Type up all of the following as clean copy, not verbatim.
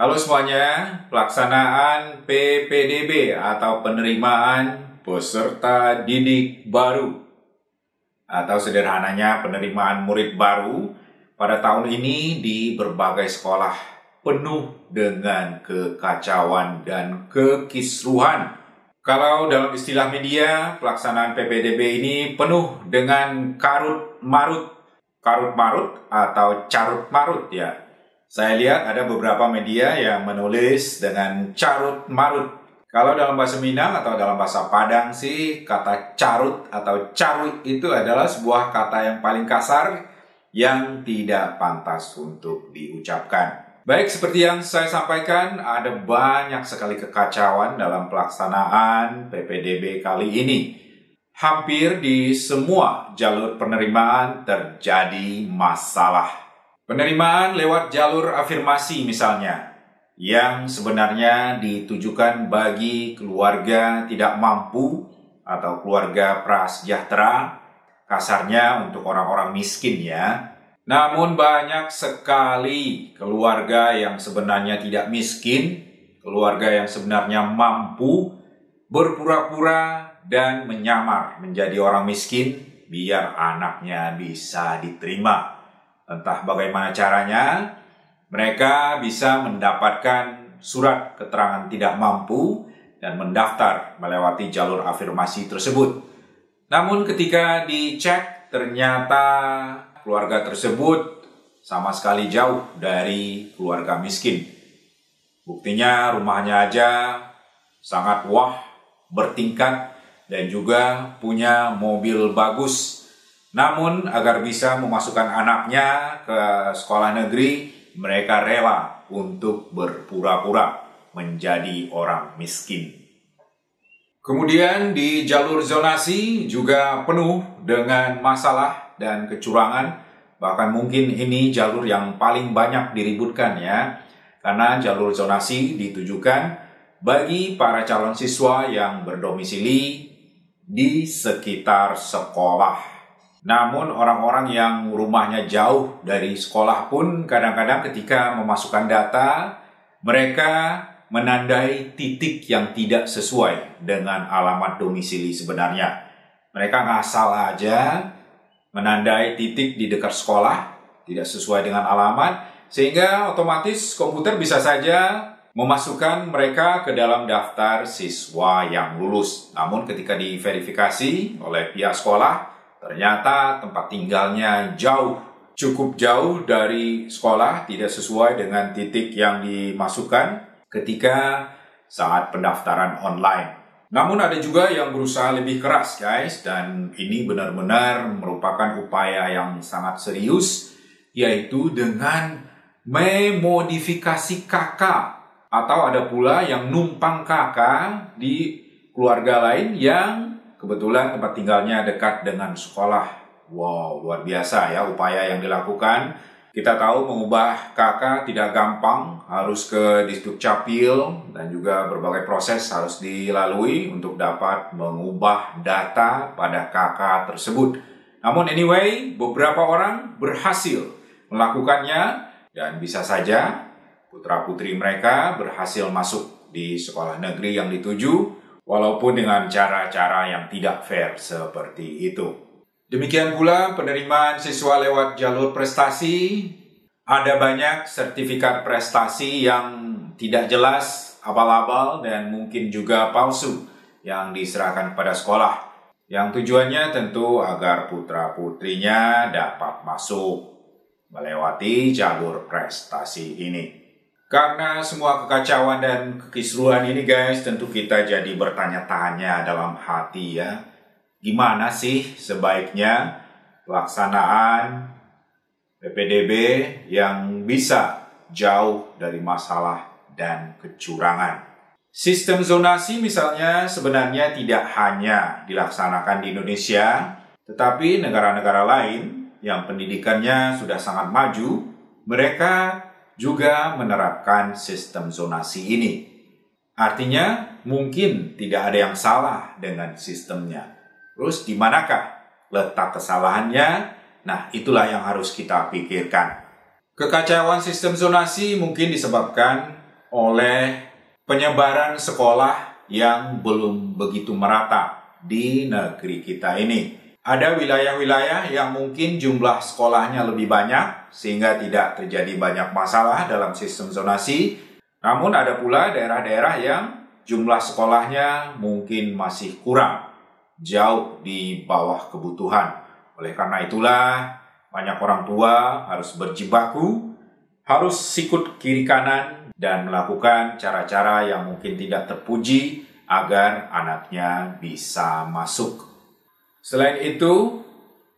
Halo semuanya, pelaksanaan PPDB atau penerimaan peserta didik baru atau sederhananya penerimaan murid baru pada tahun ini di berbagai sekolah penuh dengan kekacauan dan kekisruhan. Kalau dalam istilah media, pelaksanaan PPDB ini penuh dengan karut-marut atau carut-marut ya. Saya lihat ada beberapa media yang menulis dengan carut-marut. Kalau dalam bahasa Minang atau dalam bahasa Padang sih, kata carut atau carut itu adalah sebuah kata yang paling kasar yang tidak pantas untuk diucapkan. Baik, seperti yang saya sampaikan, ada banyak sekali kekacauan dalam pelaksanaan PPDB kali ini. Hampir di semua jalur penerimaan terjadi masalah. Penerimaan lewat jalur afirmasi misalnya, yang sebenarnya ditujukan bagi keluarga tidak mampu atau keluarga prasejahtera, kasarnya untuk orang-orang miskin ya. Namun banyak sekali keluarga yang sebenarnya tidak miskin, keluarga yang sebenarnya mampu, berpura-pura dan menyamar menjadi orang miskin biar anaknya bisa diterima. Entah bagaimana caranya, mereka bisa mendapatkan surat keterangan tidak mampu dan mendaftar melewati jalur afirmasi tersebut. Namun ketika dicek, ternyata keluarga tersebut sama sekali jauh dari keluarga miskin. Buktinya rumahnya aja sangat wah, bertingkat, dan juga punya mobil bagus. Namun agar bisa memasukkan anaknya ke sekolah negeri, mereka rela untuk berpura-pura menjadi orang miskin. Kemudian di jalur zonasi juga penuh dengan masalah dan kecurangan. Bahkan mungkin ini jalur yang paling banyak diributkan ya. Karena jalur zonasi ditujukan bagi para calon siswa yang berdomisili di sekitar sekolah. Namun orang-orang yang rumahnya jauh dari sekolah pun kadang-kadang ketika memasukkan data, mereka menandai titik yang tidak sesuai dengan alamat domisili sebenarnya. Mereka ngasal aja menandai titik di dekat sekolah, tidak sesuai dengan alamat, sehingga otomatis komputer bisa saja memasukkan mereka ke dalam daftar siswa yang lulus. Namun ketika diverifikasi oleh pihak sekolah, ternyata tempat tinggalnya cukup jauh dari sekolah, tidak sesuai dengan titik yang dimasukkan ketika saat pendaftaran online. Namun ada juga yang berusaha lebih keras guys, dan ini benar-benar merupakan upaya yang sangat serius, yaitu dengan memodifikasi kakak. Atau ada pula yang numpang kakak di keluarga lain yang kebetulan tempat tinggalnya dekat dengan sekolah. Wow, luar biasa ya upaya yang dilakukan. Kita tahu mengubah KK tidak gampang, harus ke Disdukcapil dan juga berbagai proses harus dilalui untuk dapat mengubah data pada KK tersebut. Namun anyway, beberapa orang berhasil melakukannya dan bisa saja putra-putri mereka berhasil masuk di sekolah negeri yang dituju, walaupun dengan cara-cara yang tidak fair seperti itu. Demikian pula penerimaan siswa lewat jalur prestasi. Ada banyak sertifikat prestasi yang tidak jelas, abal-abal, dan mungkin juga palsu yang diserahkan kepada sekolah. Yang tujuannya tentu agar putra-putrinya dapat masuk melewati jalur prestasi ini. Karena semua kekacauan dan kekisruhan ini guys, tentu kita jadi bertanya-tanya dalam hati ya. Gimana sih sebaiknya pelaksanaan PPDB yang bisa jauh dari masalah dan kecurangan? Sistem zonasi misalnya sebenarnya tidak hanya dilaksanakan di Indonesia, tetapi negara-negara lain yang pendidikannya sudah sangat maju, mereka juga menerapkan sistem zonasi ini. Artinya mungkin tidak ada yang salah dengan sistemnya. Terus di manakah letak kesalahannya? Nah, itulah yang harus kita pikirkan. Kekacauan sistem zonasi mungkin disebabkan oleh penyebaran sekolah yang belum begitu merata di negeri kita ini. Ada wilayah-wilayah yang mungkin jumlah sekolahnya lebih banyak sehingga tidak terjadi banyak masalah dalam sistem zonasi. Namun ada pula daerah-daerah yang jumlah sekolahnya mungkin masih kurang, jauh di bawah kebutuhan. Oleh karena itulah banyak orang tua harus berjibaku, harus sikut kiri kanan dan melakukan cara-cara yang mungkin tidak terpuji agar anaknya bisa masuk. Selain itu,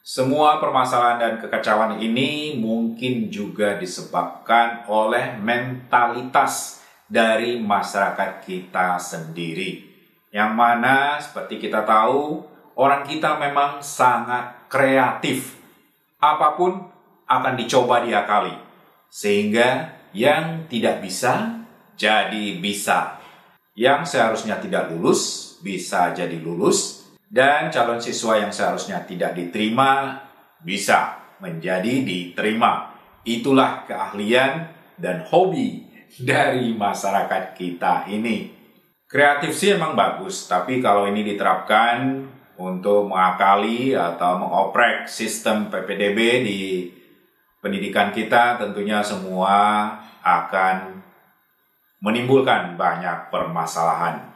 semua permasalahan dan kekacauan ini mungkin juga disebabkan oleh mentalitas dari masyarakat kita sendiri. Yang mana seperti kita tahu, orang kita memang sangat kreatif. Apapun akan dicoba diakali. Sehingga yang tidak bisa, jadi bisa. Yang seharusnya tidak lulus, bisa jadi lulus. Dan calon siswa yang seharusnya tidak diterima, bisa menjadi diterima. Itulah keahlian dan hobi dari masyarakat kita ini. Kreatif sih emang bagus, tapi kalau ini diterapkan untuk mengakali atau mengoprek sistem PPDB di pendidikan kita, tentunya semua akan menimbulkan banyak permasalahan.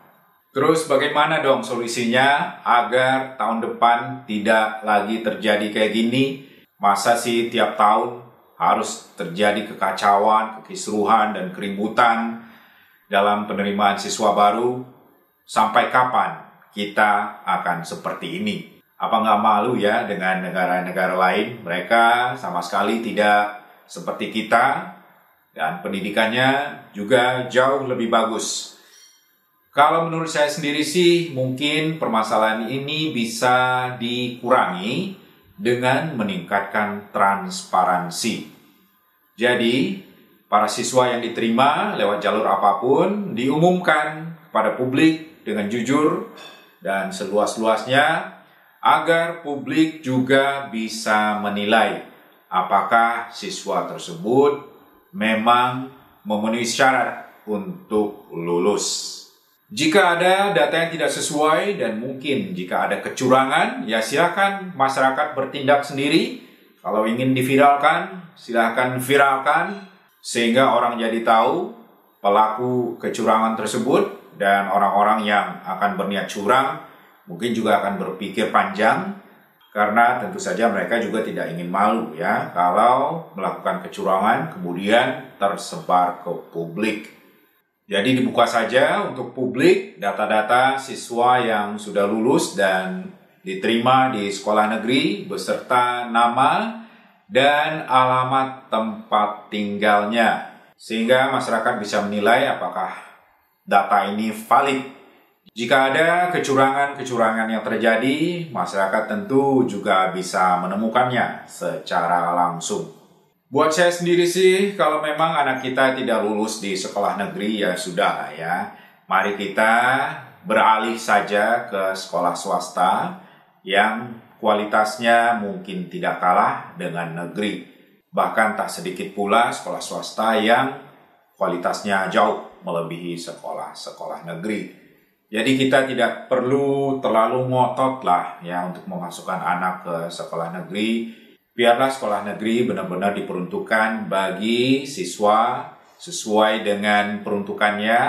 Terus bagaimana dong solusinya agar tahun depan tidak lagi terjadi kayak gini? Masa sih tiap tahun harus terjadi kekacauan, kekisruhan, dan keributan dalam penerimaan siswa baru? Sampai kapan kita akan seperti ini? Apa nggak malu ya dengan negara-negara lain? Mereka sama sekali tidak seperti kita dan pendidikannya juga jauh lebih bagus. Kalau menurut saya sendiri sih, mungkin permasalahan ini bisa dikurangi dengan meningkatkan transparansi. Jadi, para siswa yang diterima lewat jalur apapun diumumkan kepada publik dengan jujur dan seluas-luasnya agar publik juga bisa menilai apakah siswa tersebut memang memenuhi syarat untuk lulus. Jika ada data yang tidak sesuai dan mungkin jika ada kecurangan, ya silakan masyarakat bertindak sendiri. Kalau ingin diviralkan, silakan viralkan sehingga orang jadi tahu pelaku kecurangan tersebut dan orang-orang yang akan berniat curang mungkin juga akan berpikir panjang karena tentu saja mereka juga tidak ingin malu ya kalau melakukan kecurangan kemudian tersebar ke publik. Jadi dibuka saja untuk publik data-data siswa yang sudah lulus dan diterima di sekolah negeri beserta nama dan alamat tempat tinggalnya. Sehingga masyarakat bisa menilai apakah data ini valid. Jika ada kecurangan-kecurangan yang terjadi, masyarakat tentu juga bisa menemukannya secara langsung. Buat saya sendiri sih, kalau memang anak kita tidak lulus di sekolah negeri, ya sudah lah ya. Mari kita beralih saja ke sekolah swasta yang kualitasnya mungkin tidak kalah dengan negeri. Bahkan tak sedikit pula sekolah swasta yang kualitasnya jauh melebihi sekolah-sekolah negeri. Jadi kita tidak perlu terlalu ngotot lah ya untuk memasukkan anak ke sekolah negeri. Biarlah sekolah negeri benar-benar diperuntukkan bagi siswa sesuai dengan peruntukannya,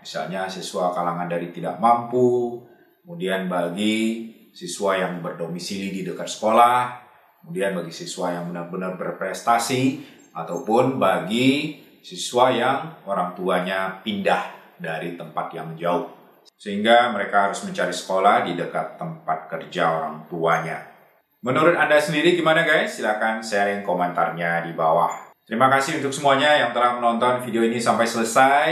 misalnya siswa kalangan dari tidak mampu, kemudian bagi siswa yang berdomisili di dekat sekolah, kemudian bagi siswa yang benar-benar berprestasi, ataupun bagi siswa yang orang tuanya pindah dari tempat yang jauh. Sehingga mereka harus mencari sekolah di dekat tempat kerja orang tuanya. Menurut Anda sendiri gimana guys? Silahkan sharing komentarnya di bawah. Terima kasih untuk semuanya yang telah menonton video ini sampai selesai.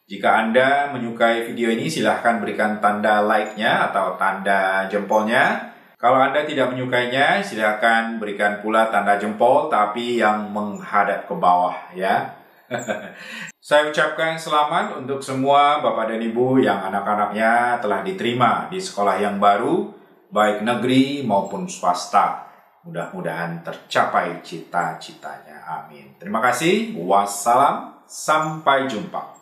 Jika Anda menyukai video ini, silahkan berikan tanda like-nya atau tanda jempolnya. Kalau Anda tidak menyukainya, silahkan berikan pula tanda jempol, tapi yang menghadap ke bawah ya. Saya ucapkan selamat untuk semua Bapak dan Ibu yang anak-anaknya telah diterima di sekolah yang baru, baik negeri maupun swasta. Mudah-mudahan tercapai cita-citanya. Amin. Terima kasih. Wassalam. Sampai jumpa.